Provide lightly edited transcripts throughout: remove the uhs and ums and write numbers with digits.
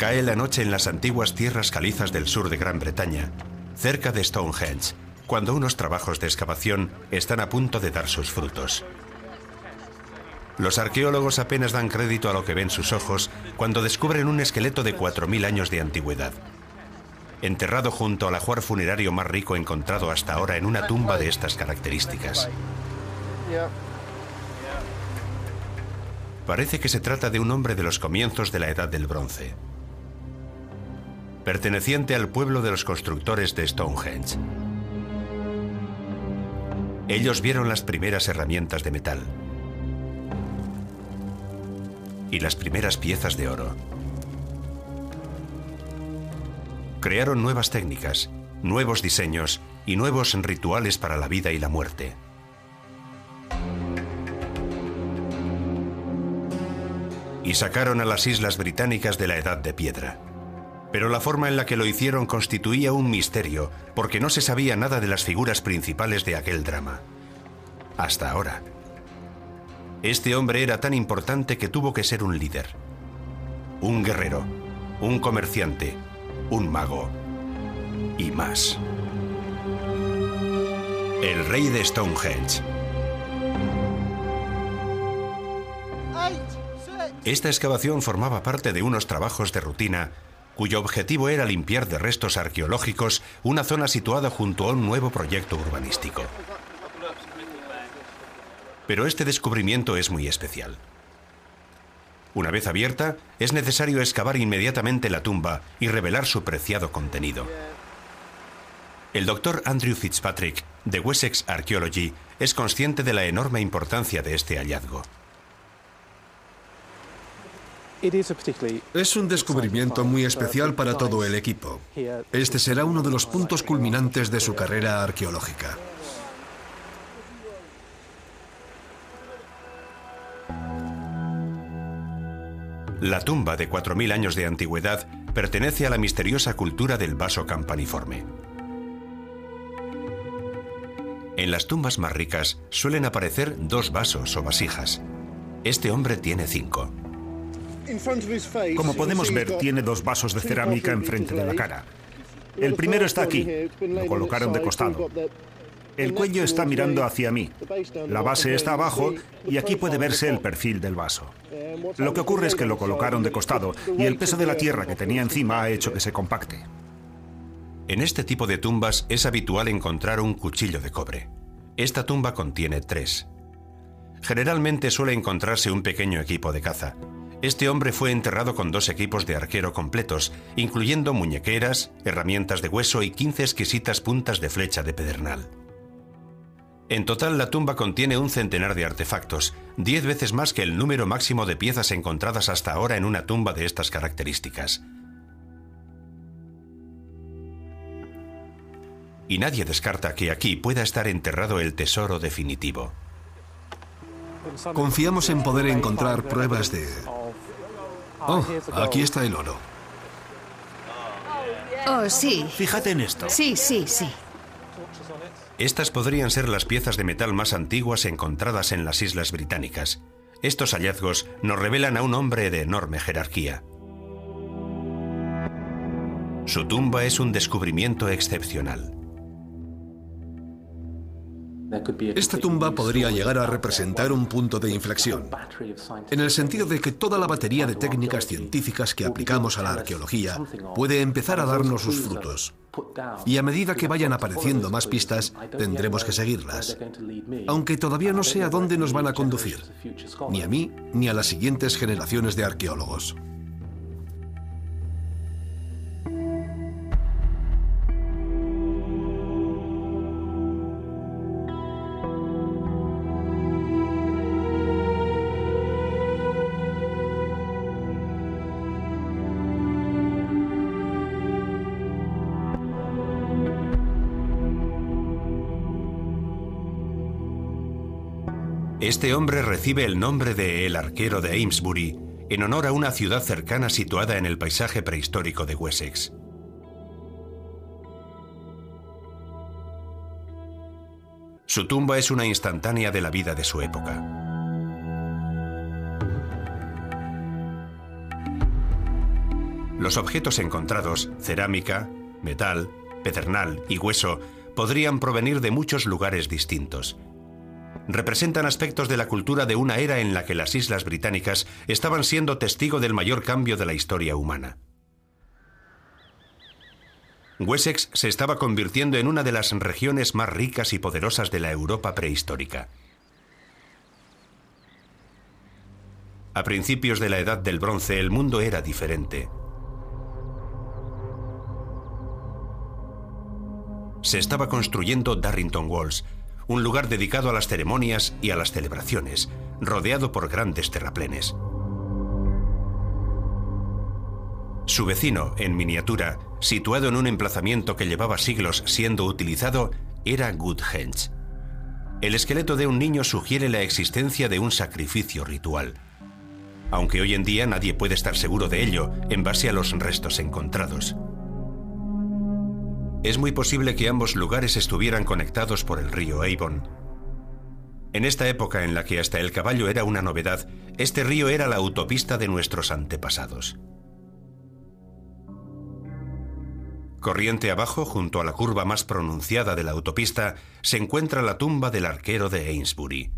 Cae la noche en las antiguas tierras calizas del sur de Gran Bretaña, cerca de Stonehenge, cuando unos trabajos de excavación están a punto de dar sus frutos. Los arqueólogos apenas dan crédito a lo que ven sus ojos cuando descubren un esqueleto de 4000 años de antigüedad, enterrado junto al ajuar funerario más rico encontrado hasta ahora en una tumba de estas características. Parece que se trata de un hombre de los comienzos de la Edad del Bronce, perteneciente al pueblo de los constructores de Stonehenge. Ellos vieron las primeras herramientas de metal y las primeras piezas de oro. Crearon nuevas técnicas, nuevos diseños y nuevos rituales para la vida y la muerte. Y sacaron a las Islas Británicas de la Edad de Piedra. Pero la forma en la que lo hicieron constituía un misterio, porque no se sabía nada de las figuras principales de aquel drama. Hasta ahora. Este hombre era tan importante que tuvo que ser un líder, un guerrero, un comerciante, un mago y más. El rey de Stonehenge. Esta excavación formaba parte de unos trabajos de rutina cuyo objetivo era limpiar de restos arqueológicos una zona situada junto a un nuevo proyecto urbanístico. Pero este descubrimiento es muy especial. Una vez abierta, es necesario excavar inmediatamente la tumba y revelar su preciado contenido. El doctor Andrew Fitzpatrick, de Wessex Archaeology, es consciente de la enorme importancia de este hallazgo. Es un descubrimiento muy especial para todo el equipo. Este será uno de los puntos culminantes de su carrera arqueológica. La tumba de 4000 años de antigüedad pertenece a la misteriosa cultura del vaso campaniforme. En las tumbas más ricas suelen aparecer 2 vasos o vasijas. Este hombre tiene 5. Como podemos ver, tiene 2 vasos de cerámica enfrente de la cara. El primero está aquí, lo colocaron de costado. El cuello está mirando hacia mí, la base está abajo y aquí puede verse el perfil del vaso. Lo que ocurre es que lo colocaron de costado y el peso de la tierra que tenía encima ha hecho que se compacte. En este tipo de tumbas es habitual encontrar un cuchillo de cobre. Esta tumba contiene 3. Generalmente suele encontrarse un pequeño equipo de caza. Este hombre fue enterrado con 2 equipos de arquero completos, incluyendo muñequeras, herramientas de hueso y 15 exquisitas puntas de flecha de pedernal. En total, la tumba contiene un centenar de artefactos, 10 veces más que el número máximo de piezas encontradas hasta ahora en una tumba de estas características. Y nadie descarta que aquí pueda estar enterrado el tesoro definitivo. Confiamos en poder encontrar pruebas de... Oh, aquí está el oro. Oh, sí. Fíjate en esto. Sí, sí, sí. Estas podrían ser las piezas de metal más antiguas encontradas en las Islas Británicas. Estos hallazgos nos revelan a un hombre de enorme jerarquía. Su tumba es un descubrimiento excepcional. Esta tumba podría llegar a representar un punto de inflexión, en el sentido de que toda la batería de técnicas científicas que aplicamos a la arqueología puede empezar a darnos sus frutos. Y a medida que vayan apareciendo más pistas, tendremos que seguirlas. Aunque todavía no sé a dónde nos van a conducir, ni a mí ni a las siguientes generaciones de arqueólogos. Este hombre recibe el nombre de El Arquero de Amesbury, en honor a una ciudad cercana situada en el paisaje prehistórico de Wessex. Su tumba es una instantánea de la vida de su época. Los objetos encontrados, cerámica, metal, pedernal y hueso, podrían provenir de muchos lugares distintos. Representan aspectos de la cultura de una era en la que las Islas Británicas estaban siendo testigo del mayor cambio de la historia humana. Wessex se estaba convirtiendo en una de las regiones más ricas y poderosas de la Europa prehistórica. A principios de la Edad del Bronce, el mundo era diferente. Se estaba construyendo Darrington Walls, un lugar dedicado a las ceremonias y a las celebraciones, rodeado por grandes terraplenes. Su vecino, en miniatura, situado en un emplazamiento que llevaba siglos siendo utilizado, era Goodhenge. El esqueleto de un niño sugiere la existencia de un sacrificio ritual, aunque hoy en día nadie puede estar seguro de ello en base a los restos encontrados. Es muy posible que ambos lugares estuvieran conectados por el río Avon. En esta época en la que hasta el caballo era una novedad, este río era la autopista de nuestros antepasados. Corriente abajo, junto a la curva más pronunciada de la autopista, se encuentra la tumba del arquero de Amesbury.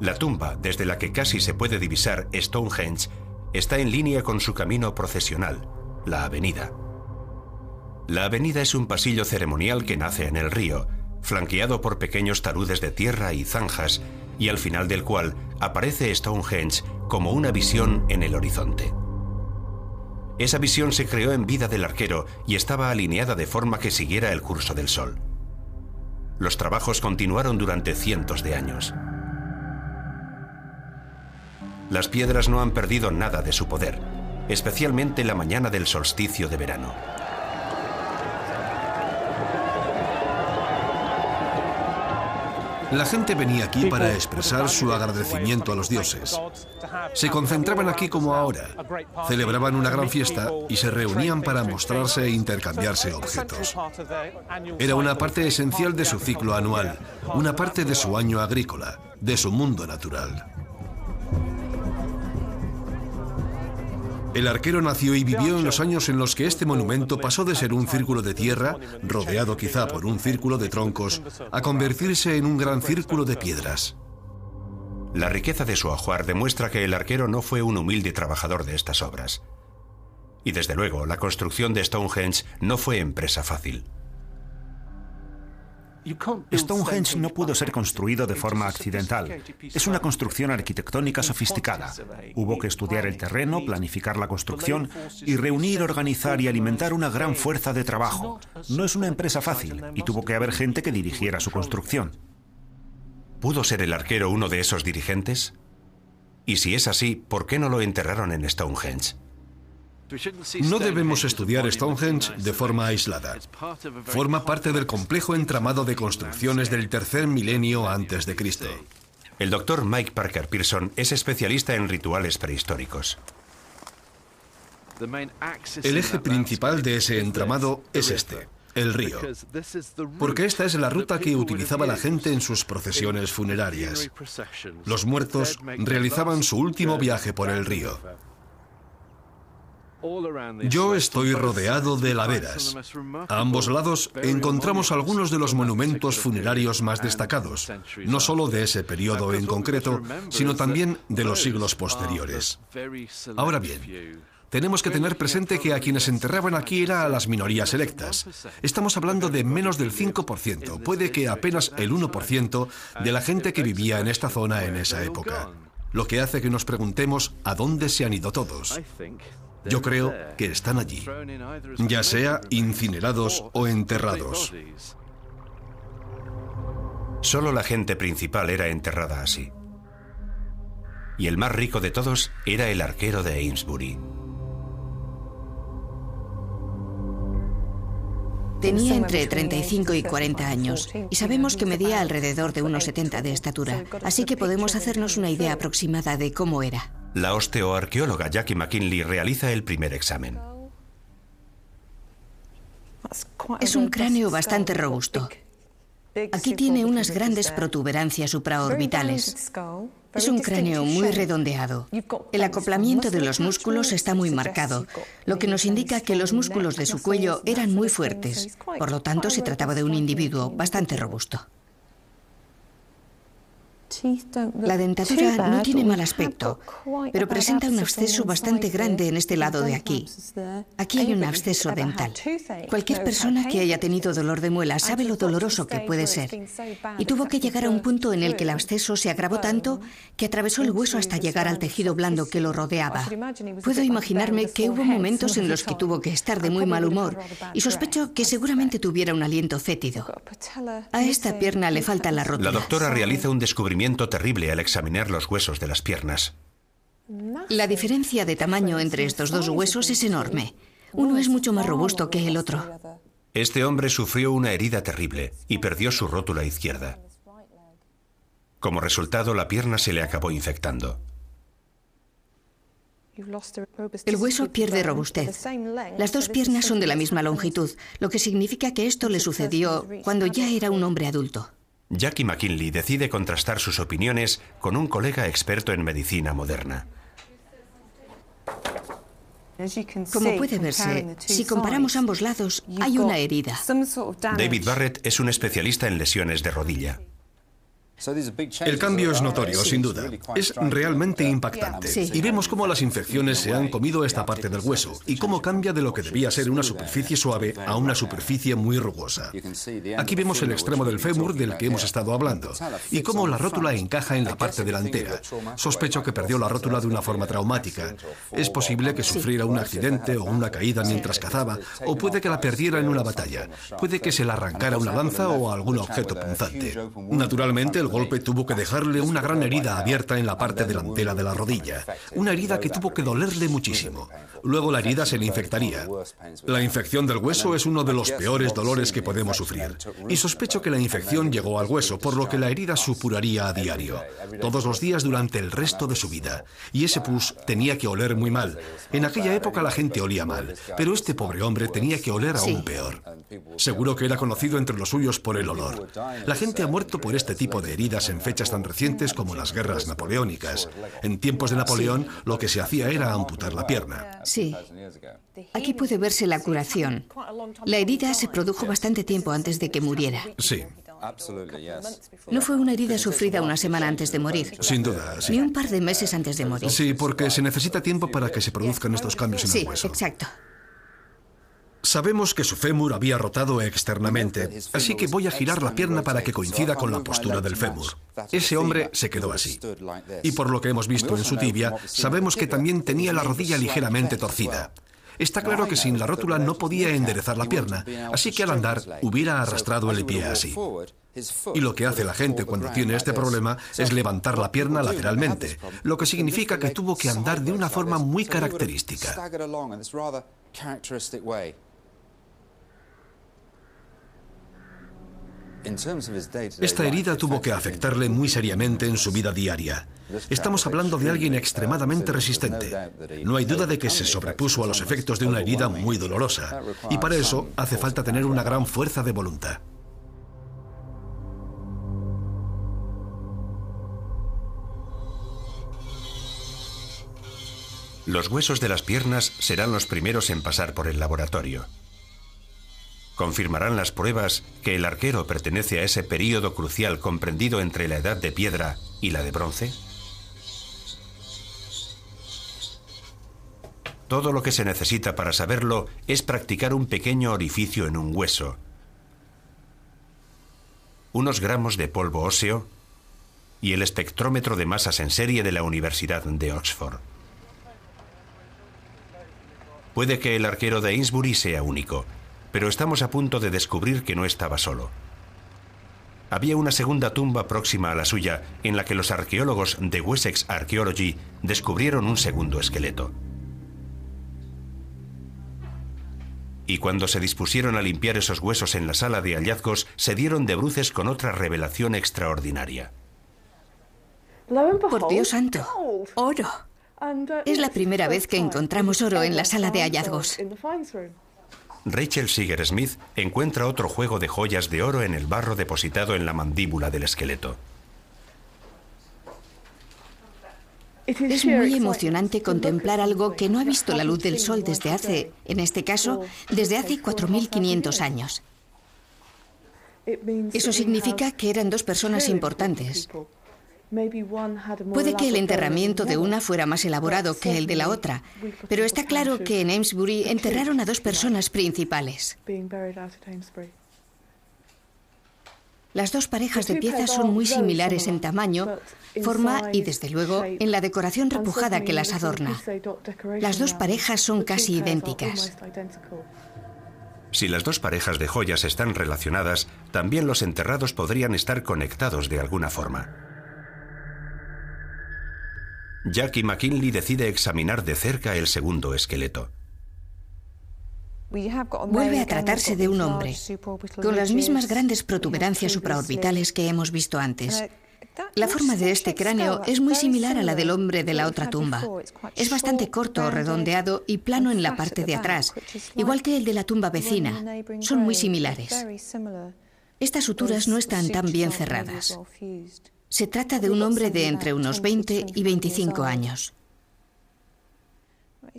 La tumba, desde la que casi se puede divisar Stonehenge, está en línea con su camino procesional, la avenida. La avenida es un pasillo ceremonial que nace en el río, flanqueado por pequeños taludes de tierra y zanjas, y al final del cual aparece Stonehenge como una visión en el horizonte. Esa visión se creó en vida del arquero y estaba alineada de forma que siguiera el curso del sol. Los trabajos continuaron durante cientos de años. Las piedras no han perdido nada de su poder, especialmente la mañana del solsticio de verano. La gente venía aquí para expresar su agradecimiento a los dioses. Se concentraban aquí como ahora, celebraban una gran fiesta y se reunían para mostrarse e intercambiarse objetos. Era una parte esencial de su ciclo anual, una parte de su año agrícola, de su mundo natural. El arquero nació y vivió en los años en los que este monumento pasó de ser un círculo de tierra, rodeado quizá por un círculo de troncos, a convertirse en un gran círculo de piedras. La riqueza de su ajuar demuestra que el arquero no fue un humilde trabajador de estas obras. Y desde luego, la construcción de Stonehenge no fue empresa fácil. Stonehenge no pudo ser construido de forma accidental. Es una construcción arquitectónica sofisticada. Hubo que estudiar el terreno, planificar la construcción y reunir, organizar y alimentar una gran fuerza de trabajo. No es una empresa fácil y tuvo que haber gente que dirigiera su construcción. ¿Pudo ser el arquero uno de esos dirigentes? Y si es así, ¿por qué no lo enterraron en Stonehenge? No debemos estudiar Stonehenge de forma aislada. Forma parte del complejo entramado de construcciones del tercer milenio antes de Cristo. El doctor Mike Parker Pearson es especialista en rituales prehistóricos. El eje principal de ese entramado es este, el río, porque esta es la ruta que utilizaba la gente en sus procesiones funerarias. Los muertos realizaban su último viaje por el río. Yo estoy rodeado de laderas. A ambos lados encontramos algunos de los monumentos funerarios más destacados, no solo de ese periodo en concreto, sino también de los siglos posteriores. Ahora bien, tenemos que tener presente que a quienes enterraban aquí era a las minorías selectas. Estamos hablando de menos del 5%, puede que apenas el 1% de la gente que vivía en esta zona en esa época. Lo que hace que nos preguntemos a dónde se han ido todos. Yo creo que están allí, ya sea incinerados o enterrados. Solo la gente principal era enterrada así. Y el más rico de todos era el arquero de Amesbury. Tenía entre 35 y 40 años y sabemos que medía alrededor de unos 70 de estatura, así que podemos hacernos una idea aproximada de cómo era. La osteoarqueóloga Jackie McKinley realiza el primer examen. Es un cráneo bastante robusto. Aquí tiene unas grandes protuberancias supraorbitales. Es un cráneo muy redondeado. El acoplamiento de los músculos está muy marcado, lo que nos indica que los músculos de su cuello eran muy fuertes. Por lo tanto, se trataba de un individuo bastante robusto. La dentadura no tiene mal aspecto, pero presenta un absceso bastante grande en este lado de aquí. Aquí hay un absceso dental. Cualquier persona que haya tenido dolor de muela sabe lo doloroso que puede ser. Y tuvo que llegar a un punto en el que el absceso se agravó tanto que atravesó el hueso hasta llegar al tejido blando que lo rodeaba. Puedo imaginarme que hubo momentos en los que tuvo que estar de muy mal humor y sospecho que seguramente tuviera un aliento fétido. A esta pierna le falta la rótula. La doctora realiza un descubrimiento terrible al examinar los huesos de las piernas. La diferencia de tamaño entre estos dos huesos es enorme. Uno es mucho más robusto que el otro. Este hombre sufrió una herida terrible y perdió su rótula izquierda. Como resultado, la pierna se le acabó infectando. El hueso pierde robustez. Las dos piernas son de la misma longitud, lo que significa que esto le sucedió cuando ya era un hombre adulto. Jackie McKinley decide contrastar sus opiniones con un colega experto en medicina moderna. Como puede verse, si comparamos ambos lados, hay una herida. David Barrett es un especialista en lesiones de rodilla. El cambio es notorio, sin duda. Es realmente impactante. Sí. Y vemos cómo las infecciones se han comido esta parte del hueso y cómo cambia de lo que debía ser una superficie suave a una superficie muy rugosa. Aquí vemos el extremo del fémur del que hemos estado hablando y cómo la rótula encaja en la parte delantera. Sospecho que perdió la rótula de una forma traumática. Es posible que sufriera un accidente o una caída mientras cazaba, o puede que la perdiera en una batalla. Puede que se la arrancara una lanza o algún objeto punzante. Naturalmente, el golpe tuvo que dejarle una gran herida abierta en la parte delantera de la rodilla, una herida que tuvo que dolerle muchísimo. Luego la herida se le infectaría. La infección del hueso es uno de los peores dolores que podemos sufrir, y sospecho que la infección llegó al hueso, por lo que la herida supuraría a diario, todos los días durante el resto de su vida, y ese pus tenía que oler muy mal. En aquella época la gente olía mal, pero este pobre hombre tenía que oler aún peor. Seguro que era conocido entre los suyos por el olor. La gente ha muerto por este tipo de heridas en fechas tan recientes como las guerras napoleónicas. En tiempos de Napoleón, lo que se hacía era amputar la pierna. Sí. Aquí puede verse la curación. La herida se produjo bastante tiempo antes de que muriera. Sí. No fue una herida sufrida una semana antes de morir. Sin duda, sí. Ni un par de meses antes de morir. Sí, porque se necesita tiempo para que se produzcan estos cambios en el hueso. Sí, exacto. Sabemos que su fémur había rotado externamente, así que voy a girar la pierna para que coincida con la postura del fémur. Ese hombre se quedó así. Y por lo que hemos visto en su tibia, sabemos que también tenía la rodilla ligeramente torcida. Está claro que sin la rótula no podía enderezar la pierna, así que al andar hubiera arrastrado el pie así. Y lo que hace la gente cuando tiene este problema es levantar la pierna lateralmente, lo que significa que tuvo que andar de una forma muy característica. Esta herida tuvo que afectarle muy seriamente en su vida diaria. Estamos hablando de alguien extremadamente resistente. No hay duda de que se sobrepuso a los efectos de una herida muy dolorosa, y para eso hace falta tener una gran fuerza de voluntad. Los huesos de las piernas serán los primeros en pasar por el laboratorio. ¿Confirmarán las pruebas que el arquero pertenece a ese período crucial comprendido entre la edad de piedra y la de bronce? Todo lo que se necesita para saberlo es practicar un pequeño orificio en un hueso, unos gramos de polvo óseo y el espectrómetro de masas en serie de la Universidad de Oxford. Puede que el arquero de Amesbury sea único, pero estamos a punto de descubrir que no estaba solo. Había una segunda tumba próxima a la suya en la que los arqueólogos de Wessex Archaeology descubrieron un segundo esqueleto. Y cuando se dispusieron a limpiar esos huesos en la sala de hallazgos, se dieron de bruces con otra revelación extraordinaria. Por Dios santo, oro. Es la primera vez que encontramos oro en la sala de hallazgos. Rachel Seeger Smith encuentra otro juego de joyas de oro en el barro depositado en la mandíbula del esqueleto. Es muy emocionante contemplar algo que no ha visto la luz del sol desde hace, en este caso, desde hace 4.500 años. Eso significa que eran dos personas importantes. Puede que el enterramiento de una fuera más elaborado que el de la otra, pero está claro que en Amesbury enterraron a dos personas principales. Las dos parejas de piezas son muy similares en tamaño, forma y, desde luego, en la decoración repujada que las adorna. Las dos parejas son casi idénticas. Si las dos parejas de joyas están relacionadas, también los enterrados podrían estar conectados de alguna forma. Jackie McKinley decide examinar de cerca el segundo esqueleto. Vuelve a tratarse de un hombre, con las mismas grandes protuberancias supraorbitales que hemos visto antes. La forma de este cráneo es muy similar a la del hombre de la otra tumba. Es bastante corto, redondeado y plano en la parte de atrás, igual que el de la tumba vecina. Son muy similares. Estas suturas no están tan bien cerradas. Se trata de un hombre de entre unos 20 y 25 años.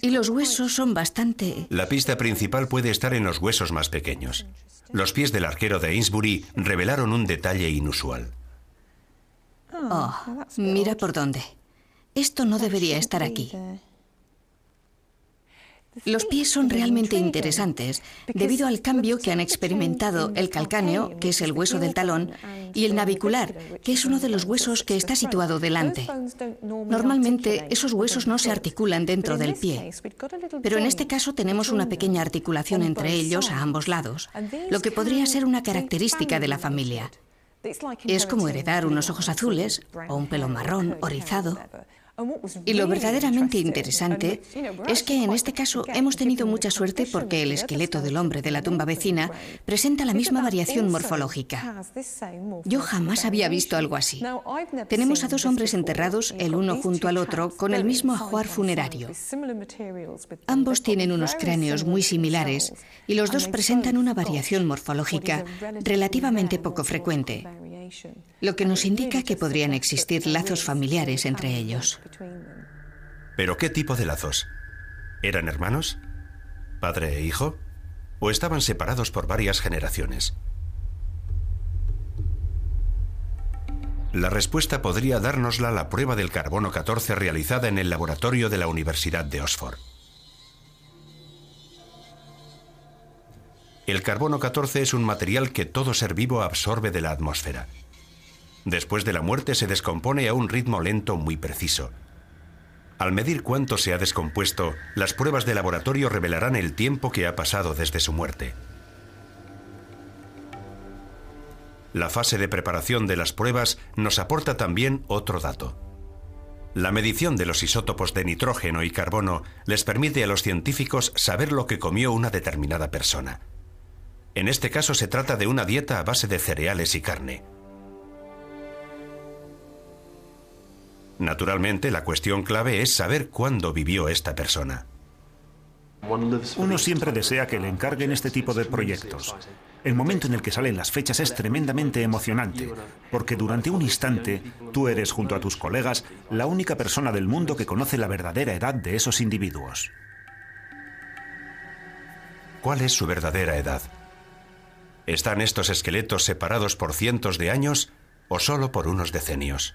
Y los huesos son bastante... La pista principal puede estar en los huesos más pequeños. Los pies del arquero de Amesbury revelaron un detalle inusual. Oh, mira por dónde. Esto no debería estar aquí. Los pies son realmente interesantes debido al cambio que han experimentado el calcáneo, que es el hueso del talón, y el navicular, que es uno de los huesos que está situado delante. Normalmente esos huesos no se articulan dentro del pie, pero en este caso tenemos una pequeña articulación entre ellos a ambos lados, lo que podría ser una característica de la familia. Es como heredar unos ojos azules o un pelo marrón o rizado. Y lo verdaderamente interesante es que en este caso hemos tenido mucha suerte porque el esqueleto del hombre de la tumba vecina presenta la misma variación morfológica. Yo jamás había visto algo así. Tenemos a dos hombres enterrados, el uno junto al otro, con el mismo ajuar funerario. Ambos tienen unos cráneos muy similares y los dos presentan una variación morfológica relativamente poco frecuente, lo que nos indica que podrían existir lazos familiares entre ellos. ¿Pero qué tipo de lazos? ¿Eran hermanos? ¿Padre e hijo? ¿O estaban separados por varias generaciones? La respuesta podría dárnosla la prueba del carbono 14 realizada en el laboratorio de la Universidad de Oxford. El carbono 14 es un material que todo ser vivo absorbe de la atmósfera. Después de la muerte se descompone a un ritmo lento muy preciso. Al medir cuánto se ha descompuesto, las pruebas de laboratorio revelarán el tiempo que ha pasado desde su muerte. La fase de preparación de las pruebas nos aporta también otro dato. La medición de los isótopos de nitrógeno y carbono les permite a los científicos saber lo que comió una determinada persona. En este caso se trata de una dieta a base de cereales y carne. Naturalmente, la cuestión clave es saber cuándo vivió esta persona. Uno siempre desea que le encarguen este tipo de proyectos. El momento en el que salen las fechas es tremendamente emocionante, porque durante un instante tú eres, junto a tus colegas, la única persona del mundo que conoce la verdadera edad de esos individuos. ¿Cuál es su verdadera edad? ¿Están estos esqueletos separados por cientos de años o solo por unos decenios?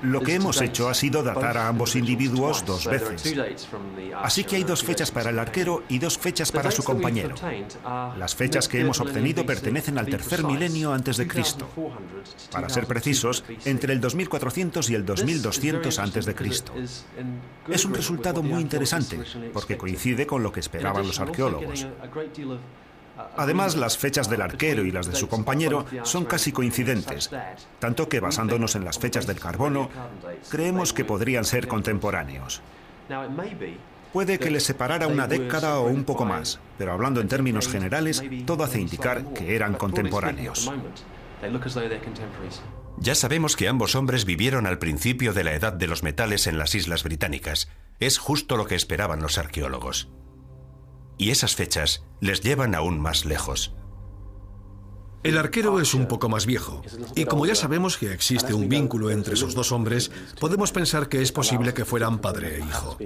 Lo que hemos hecho ha sido datar a ambos individuos dos veces. Así que hay dos fechas para el arquero y dos fechas para su compañero. Las fechas que hemos obtenido pertenecen al tercer milenio antes de Cristo. Para ser precisos, entre el 2400 y el 2200 antes de Cristo. Es un resultado muy interesante, porque coincide con lo que esperaban los arqueólogos. Además, las fechas del arquero y las de su compañero son casi coincidentes, tanto que basándonos en las fechas del carbono, creemos que podrían ser contemporáneos. Puede que les separara una década o un poco más, pero hablando en términos generales, todo hace indicar que eran contemporáneos. Ya sabemos que ambos hombres vivieron al principio de la Edad de los Metales en las Islas Británicas. Es justo lo que esperaban los arqueólogos. Y esas fechas les llevan aún más lejos. El arquero es un poco más viejo, y como ya sabemos que existe un vínculo entre esos dos hombres, podemos pensar que es posible que fueran padre e hijo.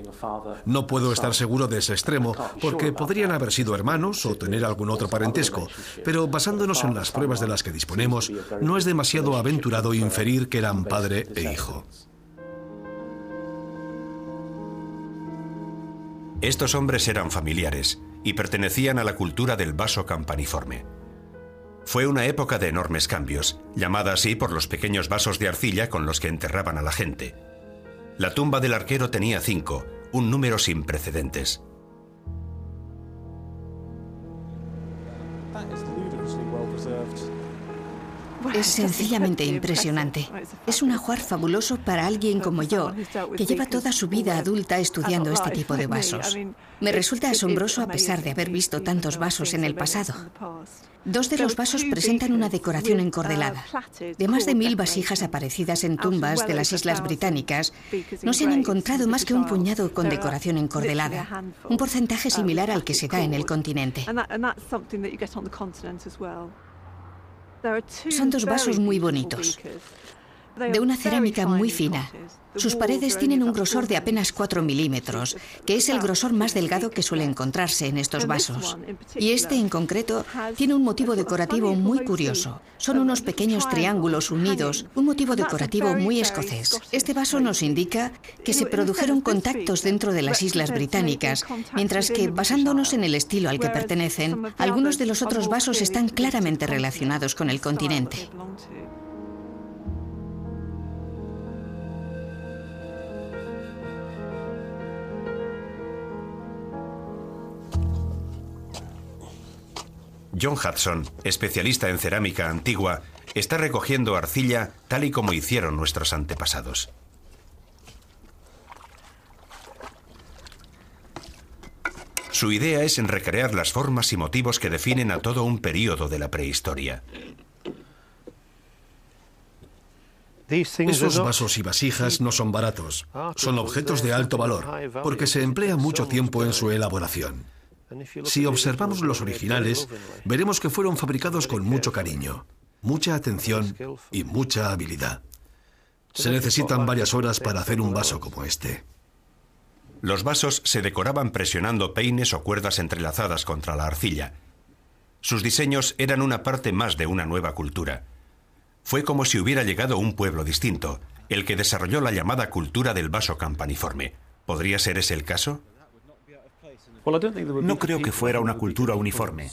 No puedo estar seguro de ese extremo, porque podrían haber sido hermanos o tener algún otro parentesco, pero basándonos en las pruebas de las que disponemos, no es demasiado aventurado inferir que eran padre e hijo. Estos hombres eran familiares y pertenecían a la cultura del vaso campaniforme. Fue una época de enormes cambios, llamada así por los pequeños vasos de arcilla con los que enterraban a la gente. La tumba del arquero tenía 5, un número sin precedentes. Es sencillamente impresionante. Es un ajuar fabuloso para alguien como yo, que lleva toda su vida adulta estudiando este tipo de vasos. Me resulta asombroso a pesar de haber visto tantos vasos en el pasado. 2 de los vasos presentan una decoración encordelada. De más de 1000 vasijas aparecidas en tumbas de las Islas Británicas, no se han encontrado más que un puñado con decoración encordelada, un porcentaje similar al que se da en el continente. Son 2 vasos muy bonitos, de una cerámica muy fina. Sus paredes tienen un grosor de apenas 4 milímetros, que es el grosor más delgado que suele encontrarse en estos vasos. Y este en concreto tiene un motivo decorativo muy curioso. Son unos pequeños triángulos unidos, un motivo decorativo muy escocés. Este vaso nos indica que se produjeron contactos dentro de las Islas Británicas, mientras que, basándonos en el estilo al que pertenecen, algunos de los otros vasos están claramente relacionados con el continente. John Hudson, especialista en cerámica antigua, está recogiendo arcilla tal y como hicieron nuestros antepasados. Su idea es en recrear las formas y motivos que definen a todo un período de la prehistoria. Esos vasos y vasijas no son baratos, son objetos de alto valor, porque se emplea mucho tiempo en su elaboración. Si observamos los originales, veremos que fueron fabricados con mucho cariño, mucha atención y mucha habilidad. Se necesitan varias horas para hacer un vaso como este. Los vasos se decoraban presionando peines o cuerdas entrelazadas contra la arcilla. Sus diseños eran una parte más de una nueva cultura. Fue como si hubiera llegado un pueblo distinto, el que desarrolló la llamada cultura del vaso campaniforme. ¿Podría ser ese el caso? No creo que fuera una cultura uniforme.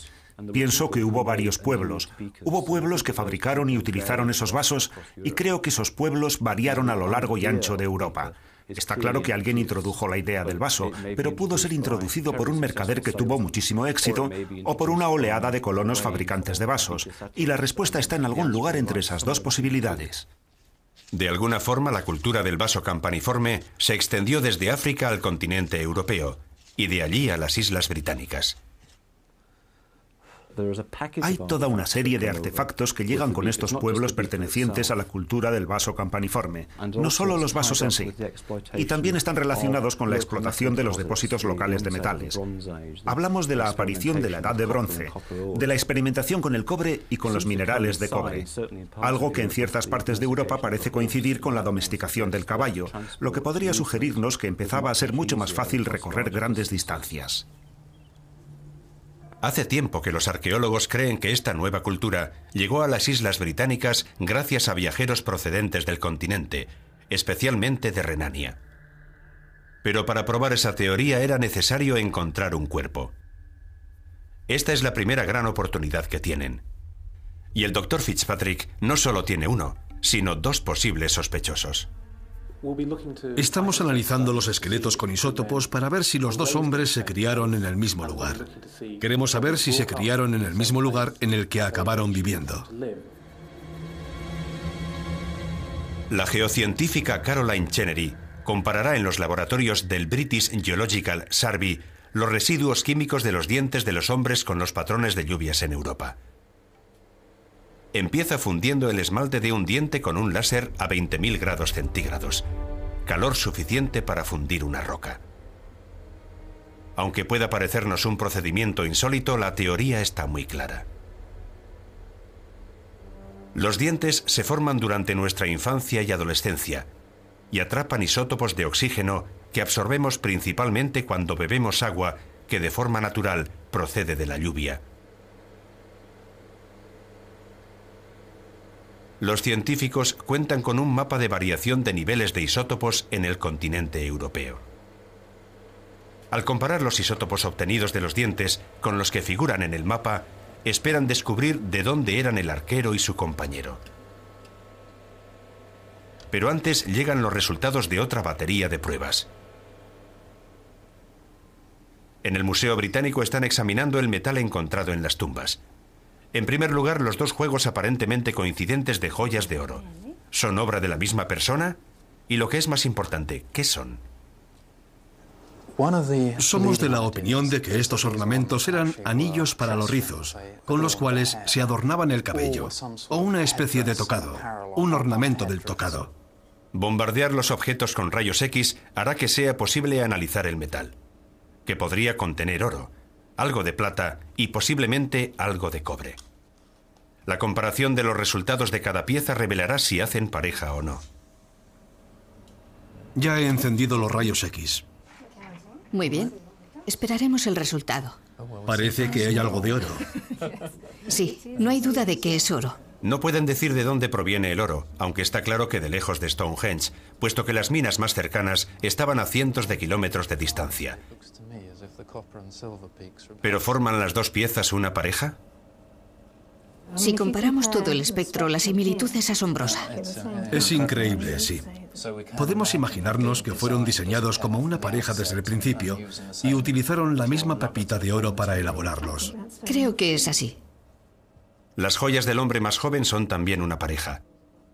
Pienso que hubo varios pueblos. Hubo pueblos que fabricaron y utilizaron esos vasos y creo que esos pueblos variaron a lo largo y ancho de Europa. Está claro que alguien introdujo la idea del vaso, pero pudo ser introducido por un mercader que tuvo muchísimo éxito o por una oleada de colonos fabricantes de vasos. Y la respuesta está en algún lugar entre esas 2 posibilidades. De alguna forma, la cultura del vaso campaniforme se extendió desde África al continente europeo y de allí a las Islas Británicas. Hay toda una serie de artefactos que llegan con estos pueblos pertenecientes a la cultura del vaso campaniforme, no solo los vasos en sí, y también están relacionados con la explotación de los depósitos locales de metales. Hablamos de la aparición de la Edad de Bronce, de la experimentación con el cobre y con los minerales de cobre, algo que en ciertas partes de Europa parece coincidir con la domesticación del caballo, lo que podría sugerirnos que empezaba a ser mucho más fácil recorrer grandes distancias. Hace tiempo que los arqueólogos creen que esta nueva cultura llegó a las Islas Británicas gracias a viajeros procedentes del continente, especialmente de Renania. Pero para probar esa teoría era necesario encontrar un cuerpo. Esta es la primera gran oportunidad que tienen. Y el Dr. Fitzpatrick no solo tiene uno, sino 2 posibles sospechosos. Estamos analizando los esqueletos con isótopos para ver si los 2 hombres se criaron en el mismo lugar. Queremos saber si se criaron en el mismo lugar en el que acabaron viviendo. La geocientífica Caroline Chenery comparará en los laboratorios del British Geological Survey los residuos químicos de los dientes de los hombres con los patrones de lluvias en Europa. empieza fundiendo el esmalte de un diente con un láser a 20.000 grados centígrados, calor suficiente para fundir una roca. Aunque pueda parecernos un procedimiento insólito, la teoría está muy clara. Los dientes se forman durante nuestra infancia y adolescencia y atrapan isótopos de oxígeno que absorbemos principalmente cuando bebemos agua que de forma natural procede de la lluvia. Los científicos cuentan con un mapa de variación de niveles de isótopos en el continente europeo. Al comparar los isótopos obtenidos de los dientes con los que figuran en el mapa, esperan descubrir de dónde eran el arquero y su compañero. Pero antes llegan los resultados de otra batería de pruebas. En el Museo Británico están examinando el metal encontrado en las tumbas. En primer lugar, los dos juegos aparentemente coincidentes de joyas de oro. ¿Son obra de la misma persona? Y lo que es más importante, ¿qué son? Somos de la opinión de que estos ornamentos eran anillos para los rizos, con los cuales se adornaban el cabello, o una especie de tocado, un ornamento del tocado. Bombardear los objetos con rayos X hará que sea posible analizar el metal, que podría contener oro, algo de plata y posiblemente algo de cobre. La comparación de los resultados de cada pieza revelará si hacen pareja o no. Ya he encendido los rayos X. Muy bien. Esperaremos el resultado. Parece que hay algo de oro. Sí, no hay duda de que es oro. No pueden decir de dónde proviene el oro, aunque está claro que de lejos de Stonehenge, puesto que las minas más cercanas estaban a cientos de kilómetros de distancia. ¿Pero forman las dos piezas una pareja? Si comparamos todo el espectro, la similitud es asombrosa. Es increíble, sí. Podemos imaginarnos que fueron diseñados como una pareja desde el principio y utilizaron la misma pepita de oro para elaborarlos. Creo que es así. Las joyas del hombre más joven son también una pareja.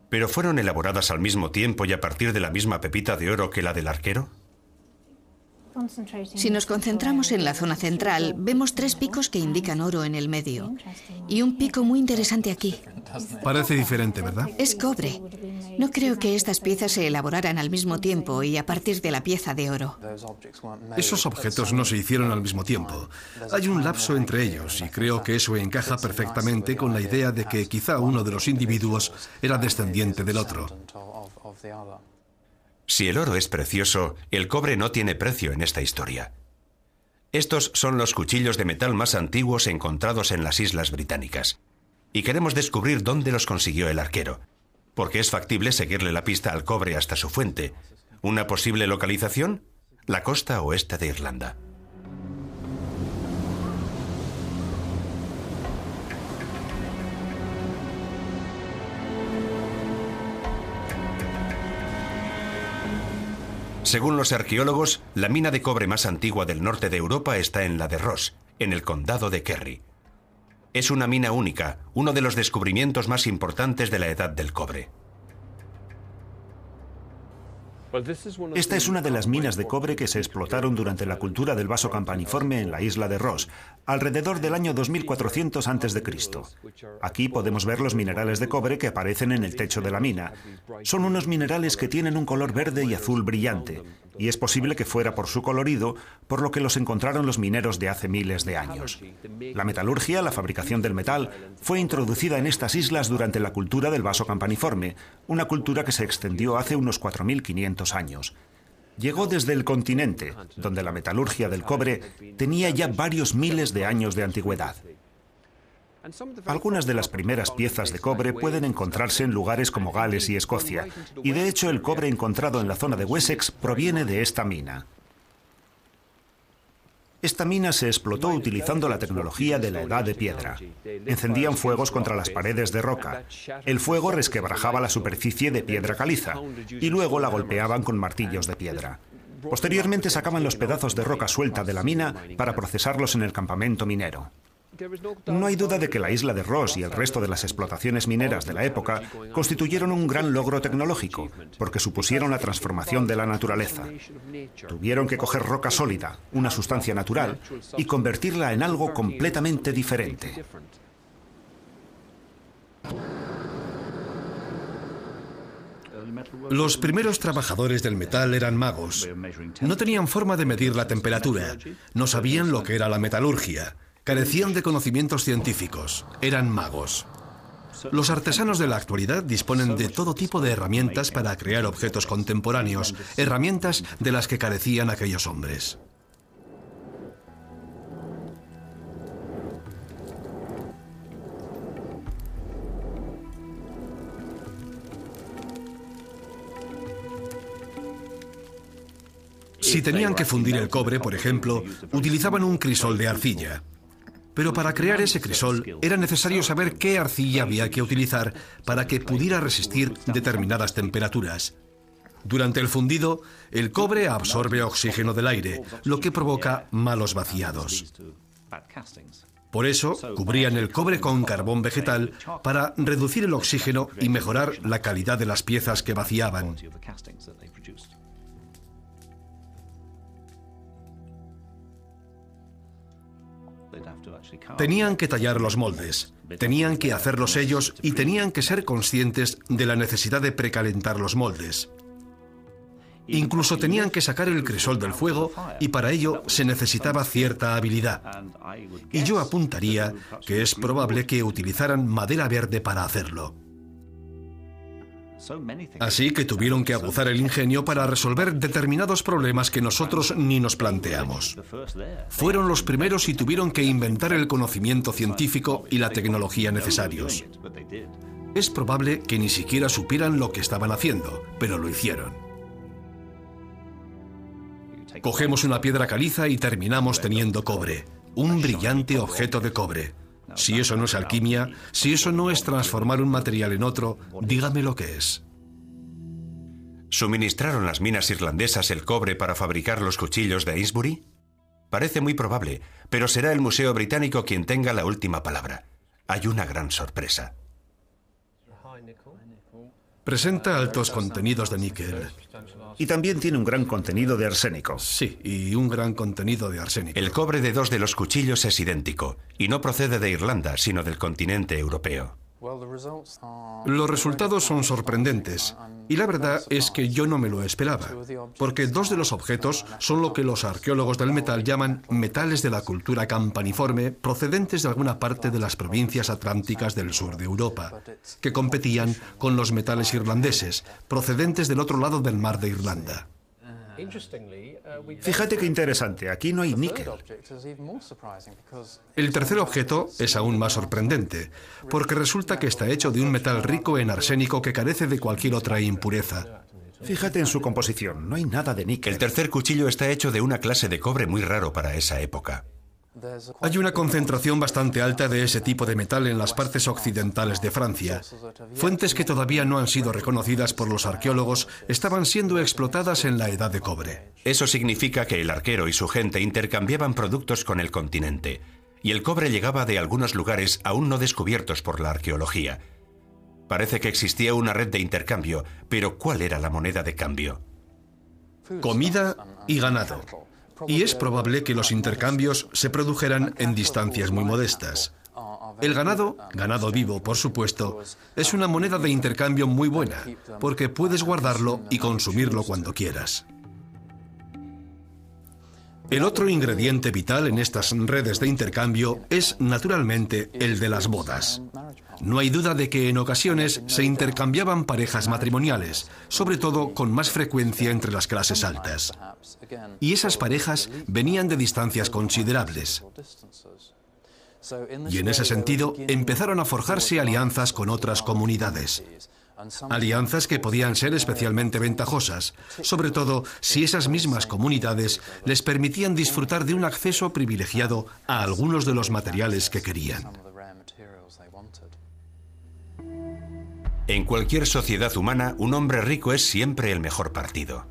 ¿Pero fueron elaboradas al mismo tiempo y a partir de la misma pepita de oro que la del arquero? Si nos concentramos en la zona central, vemos 3 picos que indican oro en el medio. Y un pico muy interesante aquí. Parece diferente, ¿verdad? Es cobre. No creo que estas piezas se elaboraran al mismo tiempo y a partir de la pieza de oro. Esos objetos no se hicieron al mismo tiempo. Hay un lapso entre ellos y creo que eso encaja perfectamente con la idea de que quizá uno de los individuos era descendiente del otro. Si el oro es precioso, el cobre no tiene precio en esta historia. Estos son los cuchillos de metal más antiguos encontrados en las Islas Británicas. Y queremos descubrir dónde los consiguió el arquero, porque es factible seguirle la pista al cobre hasta su fuente. ¿Una posible localización? La costa oeste de Irlanda. Según los arqueólogos, la mina de cobre más antigua del norte de Europa está en la de Ross, en el condado de Kerry. Es una mina única, uno de los descubrimientos más importantes de la Edad del Cobre. Esta es una de las minas de cobre que se explotaron durante la cultura del vaso campaniforme en la isla de Ross, alrededor del año 2400 a.C. Aquí podemos ver los minerales de cobre que aparecen en el techo de la mina. Son unos minerales que tienen un color verde y azul brillante, y es posible que fuera por su colorido, por lo que los encontraron los mineros de hace miles de años. La metalurgia, la fabricación del metal, fue introducida en estas islas durante la cultura del vaso campaniforme, una cultura que se extendió hace unos 4500 años. Llegó desde el continente, donde la metalurgia del cobre tenía ya varios miles de años de antigüedad. Algunas de las primeras piezas de cobre pueden encontrarse en lugares como Gales y Escocia, y de hecho el cobre encontrado en la zona de Wessex proviene de esta mina. Esta mina se explotó utilizando la tecnología de la Edad de Piedra. Encendían fuegos contra las paredes de roca. El fuego resquebrajaba la superficie de piedra caliza y luego la golpeaban con martillos de piedra. Posteriormente sacaban los pedazos de roca suelta de la mina para procesarlos en el campamento minero. No hay duda de que la isla de Ross y el resto de las explotaciones mineras de la época constituyeron un gran logro tecnológico, porque supusieron la transformación de la naturaleza. Tuvieron que coger roca sólida, una sustancia natural, y convertirla en algo completamente diferente. Los primeros trabajadores del metal eran magos. No tenían forma de medir la temperatura, no sabían lo que era la metalurgia, carecían de conocimientos científicos, eran magos. Los artesanos de la actualidad disponen de todo tipo de herramientas para crear objetos contemporáneos, herramientas de las que carecían aquellos hombres. Si tenían que fundir el cobre, por ejemplo, utilizaban un crisol de arcilla. Pero para crear ese crisol era necesario saber qué arcilla había que utilizar para que pudiera resistir determinadas temperaturas. Durante el fundido, el cobre absorbe oxígeno del aire, lo que provoca malos vaciados. Por eso, cubrían el cobre con carbón vegetal para reducir el oxígeno y mejorar la calidad de las piezas que vaciaban. Tenían que tallar los moldes, tenían que hacerlos ellos y tenían que ser conscientes de la necesidad de precalentar los moldes. Incluso tenían que sacar el crisol del fuego y para ello se necesitaba cierta habilidad. Y yo apuntaría que es probable que utilizaran madera verde para hacerlo. Así que tuvieron que aguzar el ingenio para resolver determinados problemas que nosotros ni nos planteamos. Fueron los primeros y tuvieron que inventar el conocimiento científico y la tecnología necesarios. Es probable que ni siquiera supieran lo que estaban haciendo, pero lo hicieron. Cogemos una piedra caliza y terminamos teniendo cobre, un brillante objeto de cobre. Si eso no es alquimia, si eso no es transformar un material en otro, dígame lo que es. ¿Suministraron las minas irlandesas el cobre para fabricar los cuchillos de Amesbury? Parece muy probable, pero será el Museo Británico quien tenga la última palabra. Hay una gran sorpresa. Presenta altos contenidos de níquel. Y también tiene un gran contenido de arsénico. Sí, y un gran contenido de arsénico. El cobre de 2 de los cuchillos es idéntico, y no procede de Irlanda, sino del continente europeo. Los resultados son sorprendentes, y la verdad es que yo no me lo esperaba, porque 2 de los objetos son lo que los arqueólogos del metal llaman metales de la cultura campaniforme procedentes de alguna parte de las provincias atlánticas del sur de Europa, que competían con los metales irlandeses, procedentes del otro lado del mar de Irlanda. Fíjate qué interesante, aquí no hay níquel. El tercer objeto es aún más sorprendente, porque resulta que está hecho de un metal rico en arsénico que carece de cualquier otra impureza. Fíjate en su composición, no hay nada de níquel. El tercer cuchillo está hecho de una clase de cobre muy raro para esa época. Hay una concentración bastante alta de ese tipo de metal en las partes occidentales de Francia. Fuentes que todavía no han sido reconocidas por los arqueólogos estaban siendo explotadas en la Edad de Cobre. Eso significa que el arquero y su gente intercambiaban productos con el continente, y el cobre llegaba de algunos lugares aún no descubiertos por la arqueología. Parece que existía una red de intercambio, pero ¿cuál era la moneda de cambio? Comida y ganado. Y es probable que los intercambios se produjeran en distancias muy modestas. El ganado, ganado vivo por supuesto, es una moneda de intercambio muy buena, porque puedes guardarlo y consumirlo cuando quieras. El otro ingrediente vital en estas redes de intercambio es, naturalmente, el de las bodas. No hay duda de que en ocasiones se intercambiaban parejas matrimoniales, sobre todo con más frecuencia entre las clases altas. Y esas parejas venían de distancias considerables. Y en ese sentido empezaron a forjarse alianzas con otras comunidades. Alianzas que podían ser especialmente ventajosas, sobre todo si esas mismas comunidades les permitían disfrutar de un acceso privilegiado a algunos de los materiales que querían. En cualquier sociedad humana, un hombre rico es siempre el mejor partido.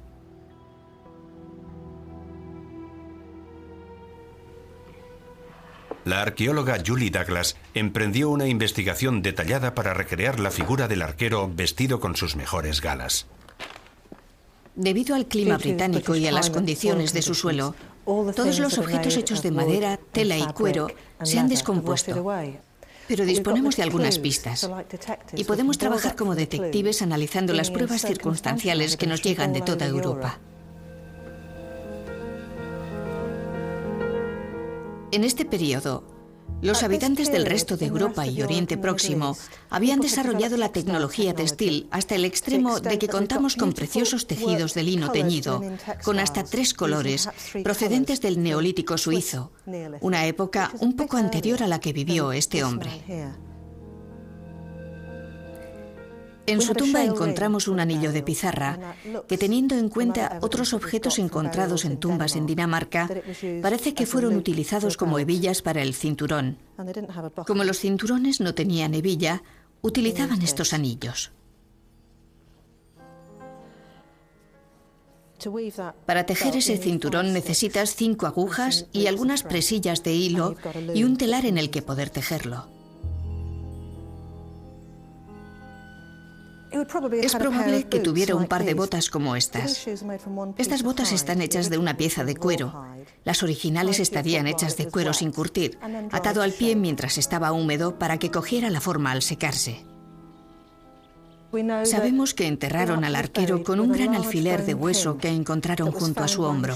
La arqueóloga Julie Douglas emprendió una investigación detallada para recrear la figura del arquero vestido con sus mejores galas. Debido al clima británico y a las condiciones de su suelo, todos los objetos hechos de madera, tela y cuero se han descompuesto. pero disponemos de algunas pistas y podemos trabajar como detectives analizando las pruebas circunstanciales que nos llegan de toda Europa. En este periodo, los habitantes del resto de Europa y Oriente Próximo habían desarrollado la tecnología textil hasta el extremo de que contamos con preciosos tejidos de lino teñido, con hasta 3 colores, procedentes del Neolítico suizo, una época un poco anterior a la que vivió este hombre. En su tumba encontramos un anillo de pizarra que, teniendo en cuenta otros objetos encontrados en tumbas en Dinamarca, parece que fueron utilizados como hebillas para el cinturón. Como los cinturones no tenían hebilla, utilizaban estos anillos. Para tejer ese cinturón necesitas 5 agujas y algunas presillas de hilo y un telar en el que poder tejerlo. Es probable que tuviera un par de botas como estas. Estas botas están hechas de una pieza de cuero. Las originales estarían hechas de cuero sin curtir, atado al pie mientras estaba húmedo para que cogiera la forma al secarse. Sabemos que enterraron al arquero con un gran alfiler de hueso que encontraron junto a su hombro.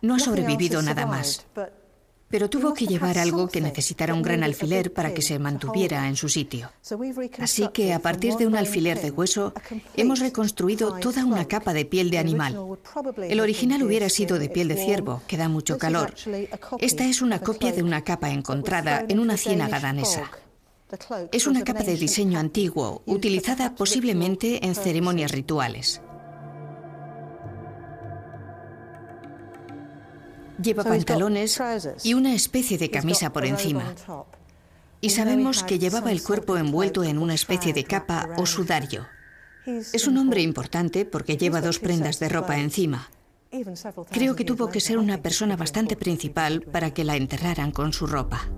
No ha sobrevivido nada más, pero tuvo que llevar algo que necesitara un gran alfiler para que se mantuviera en su sitio. Así que, a partir de un alfiler de hueso, hemos reconstruido toda una capa de piel de animal. El original hubiera sido de piel de ciervo, que da mucho calor. Esta es una copia de una capa encontrada en una ciénaga danesa. Es una capa de diseño antiguo, utilizada posiblemente en ceremonias rituales. Lleva pantalones y una especie de camisa por encima. Y sabemos que llevaba el cuerpo envuelto en una especie de capa o sudario. Es un hombre importante porque lleva 2 prendas de ropa encima. Creo que tuvo que ser una persona bastante principal para que la enterraran con su ropa.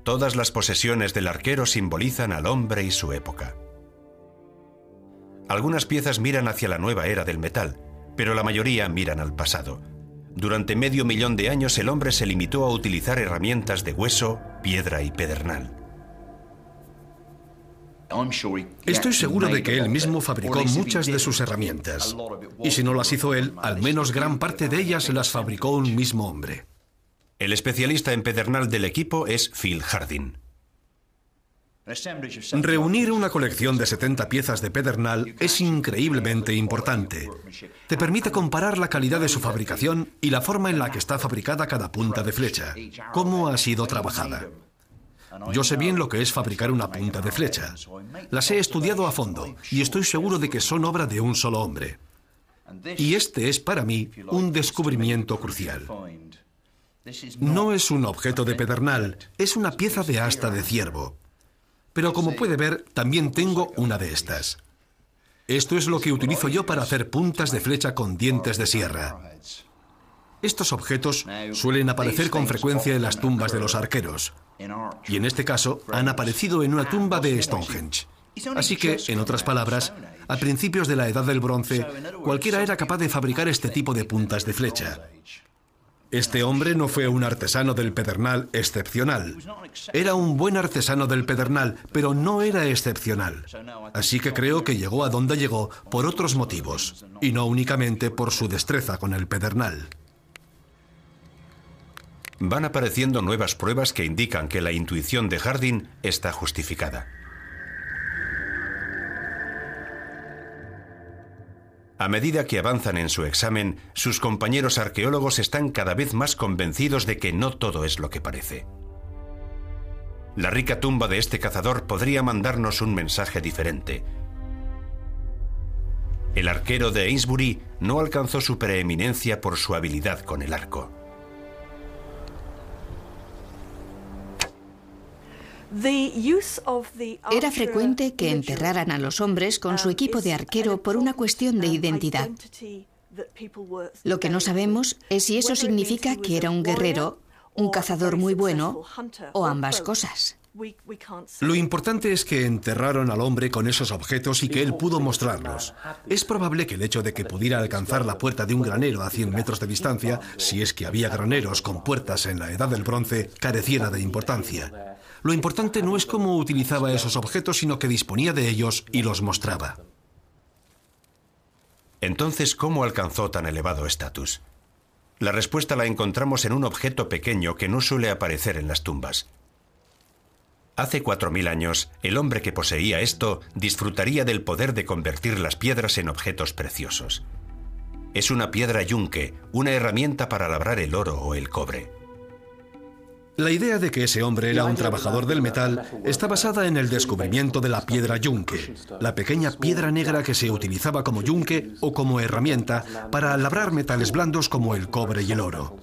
Todas las posesiones del arquero simbolizan al hombre y su época. Algunas piezas miran hacia la nueva era del metal, pero la mayoría miran al pasado. Durante medio millón de años el hombre se limitó a utilizar herramientas de hueso, piedra y pedernal. Estoy seguro de que él mismo fabricó muchas de sus herramientas. Y si no las hizo él, al menos gran parte de ellas las fabricó un mismo hombre. El especialista en pedernal del equipo es Phil Harding. Reunir una colección de 70 piezas de pedernal es increíblemente importante. Te permite comparar la calidad de su fabricación y la forma en la que está fabricada cada punta de flecha, cómo ha sido trabajada. Yo sé bien lo que es fabricar una punta de flecha. Las he estudiado a fondo y estoy seguro de que son obra de un solo hombre. Y este es para mí un descubrimiento crucial. No es un objeto de pedernal, es una pieza de asta de ciervo. Pero como puede ver, también tengo una de estas. Esto es lo que utilizo yo para hacer puntas de flecha con dientes de sierra. Estos objetos suelen aparecer con frecuencia en las tumbas de los arqueros. Y en este caso, han aparecido en una tumba de Stonehenge. Así que, en otras palabras, a principios de la Edad del Bronce, cualquiera era capaz de fabricar este tipo de puntas de flecha. Este hombre no fue un artesano del pedernal excepcional. Era un buen artesano del pedernal, pero no era excepcional. Así que creo que llegó a donde llegó por otros motivos, y no únicamente por su destreza con el pedernal. Van apareciendo nuevas pruebas que indican que la intuición de Harding está justificada. A medida que avanzan en su examen, sus compañeros arqueólogos están cada vez más convencidos de que no todo es lo que parece. La rica tumba de este cazador podría mandarnos un mensaje diferente. El arquero de Amesbury no alcanzó su preeminencia por su habilidad con el arco. Era frecuente que enterraran a los hombres con su equipo de arquero por una cuestión de identidad. Lo que no sabemos es si eso significa que era un guerrero, un cazador muy bueno o ambas cosas. Lo importante es que enterraron al hombre con esos objetos y que él pudo mostrarlos. Es probable que el hecho de que pudiera alcanzar la puerta de un granero a 100 metros de distancia, si es que había graneros con puertas en la Edad del Bronce, careciera de importancia. Lo importante no es cómo utilizaba esos objetos, sino que disponía de ellos y los mostraba. Entonces, ¿cómo alcanzó tan elevado estatus? La respuesta la encontramos en un objeto pequeño que no suele aparecer en las tumbas. Hace 4000 años, el hombre que poseía esto disfrutaría del poder de convertir las piedras en objetos preciosos. Es una piedra yunque, una herramienta para labrar el oro o el cobre. La idea de que ese hombre era un trabajador del metal está basada en el descubrimiento de la piedra yunque, la pequeña piedra negra que se utilizaba como yunque o como herramienta para labrar metales blandos como el cobre y el oro.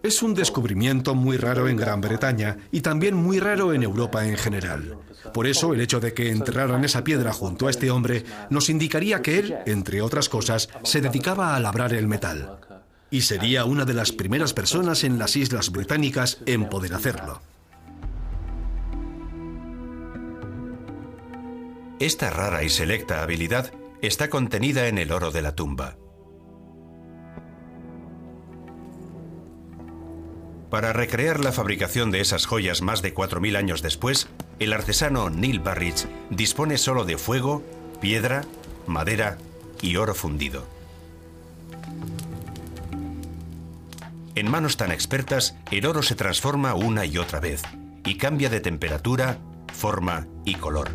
Es un descubrimiento muy raro en Gran Bretaña y también muy raro en Europa en general. Por eso, el hecho de que enterraran esa piedra junto a este hombre nos indicaría que él, entre otras cosas, se dedicaba a labrar el metal. Y sería una de las primeras personas en las Islas Británicas en poder hacerlo. Esta rara y selecta habilidad está contenida en el oro de la tumba. Para recrear la fabricación de esas joyas más de 4000 años después, el artesano Neil Barridge dispone solo de fuego, piedra, madera y oro fundido. En manos tan expertas, el oro se transforma una y otra vez y cambia de temperatura, forma y color.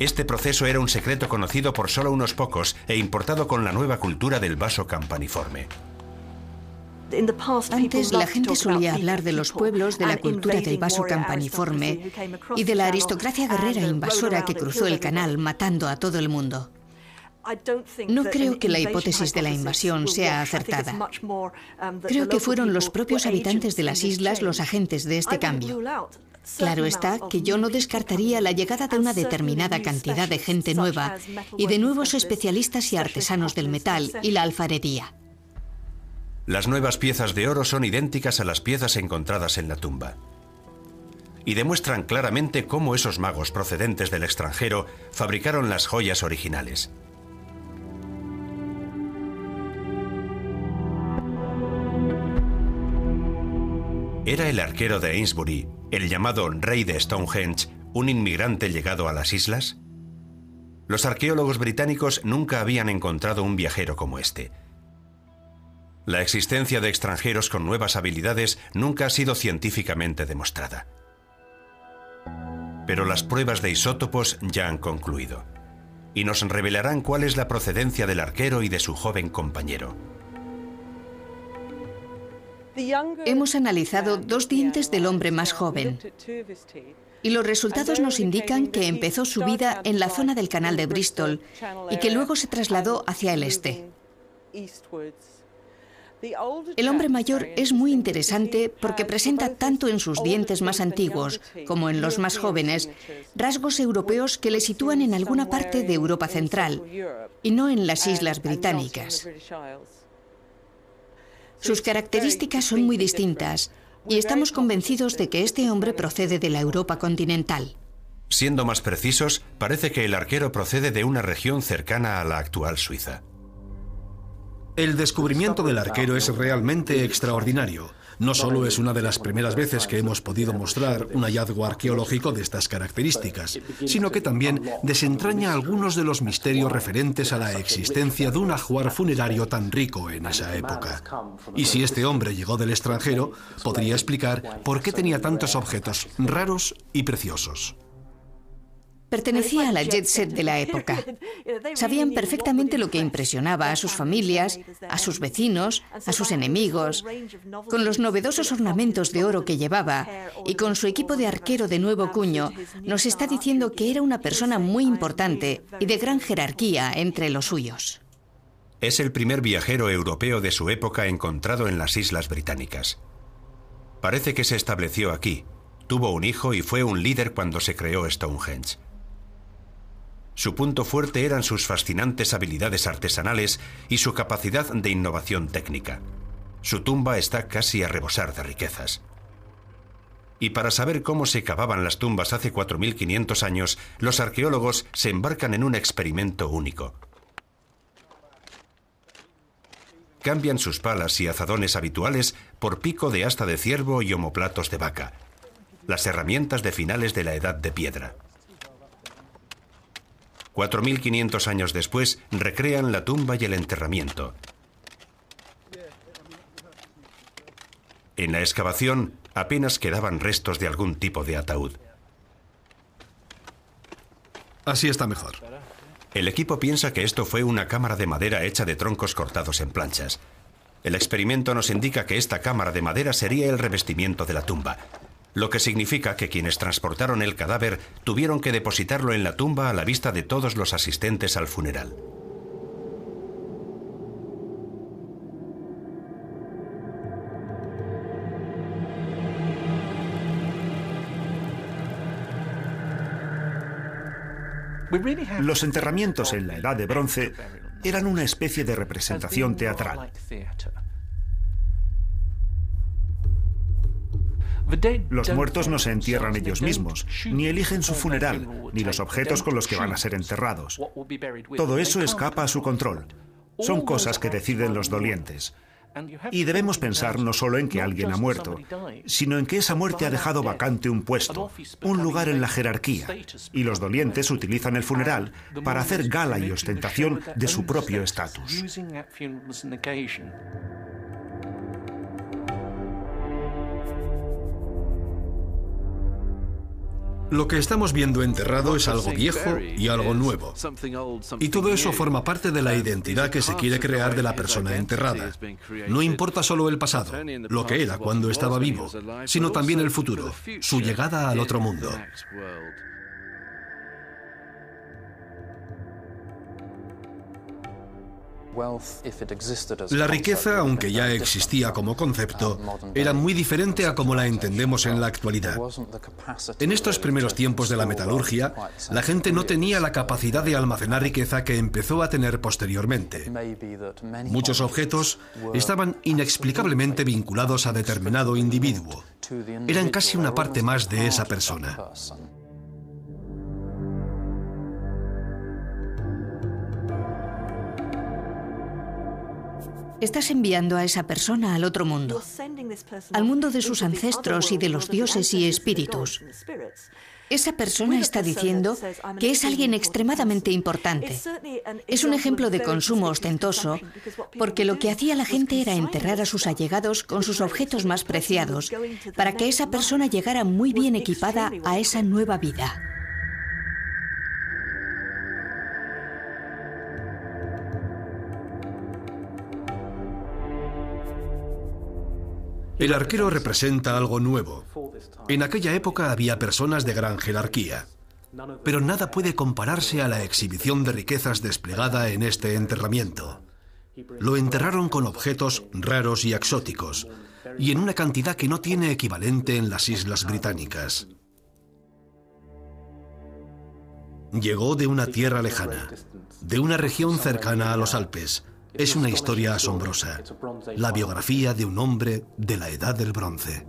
Este proceso era un secreto conocido por solo unos pocos e importado con la nueva cultura del vaso campaniforme. Antes la gente solía hablar de los pueblos, de la cultura del vaso campaniforme y de la aristocracia guerrera invasora que cruzó el canal matando a todo el mundo. No creo que la hipótesis de la invasión sea acertada. Creo que fueron los propios habitantes de las islas los agentes de este cambio. Claro está que yo no descartaría la llegada de una determinada cantidad de gente nueva y de nuevos especialistas y artesanos del metal y la alfarería. Las nuevas piezas de oro son idénticas a las piezas encontradas en la tumba. Y demuestran claramente cómo esos magos procedentes del extranjero fabricaron las joyas originales. ¿Era el arquero de Ainsbury, el llamado rey de Stonehenge, un inmigrante llegado a las islas? Los arqueólogos británicos nunca habían encontrado un viajero como este. La existencia de extranjeros con nuevas habilidades nunca ha sido científicamente demostrada. Pero las pruebas de isótopos ya han concluido, y nos revelarán cuál es la procedencia del arquero y de su joven compañero. Hemos analizado 2 dientes del hombre más joven y los resultados nos indican que empezó su vida en la zona del canal de Bristol y que luego se trasladó hacia el este. El hombre mayor es muy interesante porque presenta tanto en sus dientes más antiguos como en los más jóvenes rasgos europeos que le sitúan en alguna parte de Europa central y no en las Islas Británicas. Sus características son muy distintas y estamos convencidos de que este hombre procede de la Europa continental. Siendo más precisos, parece que el arquero procede de una región cercana a la actual Suiza. El descubrimiento del arquero es realmente extraordinario. No solo es una de las primeras veces que hemos podido mostrar un hallazgo arqueológico de estas características, sino que también desentraña algunos de los misterios referentes a la existencia de un ajuar funerario tan rico en esa época. Y si este hombre llegó del extranjero, podría explicar por qué tenía tantos objetos raros y preciosos. Pertenecía a la jet set de la época. Sabían perfectamente lo que impresionaba a sus familias, a sus vecinos, a sus enemigos. Con los novedosos ornamentos de oro que llevaba y con su equipo de arquero de nuevo cuño, nos está diciendo que era una persona muy importante y de gran jerarquía entre los suyos. Es el primer viajero europeo de su época encontrado en las Islas Británicas. Parece que se estableció aquí, tuvo un hijo y fue un líder cuando se creó Stonehenge. Su punto fuerte eran sus fascinantes habilidades artesanales y su capacidad de innovación técnica. Su tumba está casi a rebosar de riquezas. Y para saber cómo se cavaban las tumbas hace 4.500 años, los arqueólogos se embarcan en un experimento único. Cambian sus palas y azadones habituales por pico de asta de ciervo y omóplatos de vaca, las herramientas de finales de la Edad de Piedra. 4.500 años después, recrean la tumba y el enterramiento. En la excavación, apenas quedaban restos de algún tipo de ataúd. Así está mejor. El equipo piensa que esto fue una cámara de madera hecha de troncos cortados en planchas. El experimento nos indica que esta cámara de madera sería el revestimiento de la tumba, lo que significa que quienes transportaron el cadáver tuvieron que depositarlo en la tumba a la vista de todos los asistentes al funeral. Los enterramientos en la Edad de Bronce eran una especie de representación teatral. Los muertos no se entierran ellos mismos, ni eligen su funeral, ni los objetos con los que van a ser enterrados. Todo eso escapa a su control. Son cosas que deciden los dolientes. Y debemos pensar no solo en que alguien ha muerto, sino en que esa muerte ha dejado vacante un puesto, un lugar en la jerarquía, y los dolientes utilizan el funeral para hacer gala y ostentación de su propio estatus. Lo que estamos viendo enterrado es algo viejo y algo nuevo. Y todo eso forma parte de la identidad que se quiere crear de la persona enterrada. No importa solo el pasado, lo que era cuando estaba vivo, sino también el futuro, su llegada al otro mundo. La riqueza, aunque ya existía como concepto, era muy diferente a como la entendemos en la actualidad. En estos primeros tiempos de la metalurgia, la gente no tenía la capacidad de almacenar riqueza que empezó a tener posteriormente. Muchos objetos estaban inexplicablemente vinculados a determinado individuo. Eran casi una parte más de esa persona. Estás enviando a esa persona al otro mundo, al mundo de sus ancestros y de los dioses y espíritus. Esa persona está diciendo que es alguien extremadamente importante. Es un ejemplo de consumo ostentoso, porque lo que hacía la gente era enterrar a sus allegados con sus objetos más preciados, para que esa persona llegara muy bien equipada a esa nueva vida. El arquero representa algo nuevo. En aquella época había personas de gran jerarquía, pero nada puede compararse a la exhibición de riquezas desplegada en este enterramiento. Lo enterraron con objetos raros y exóticos, y en una cantidad que no tiene equivalente en las Islas Británicas. Llegó de una tierra lejana, de una región cercana a los Alpes. Es una historia asombrosa, la biografía de un hombre de la Edad del Bronce.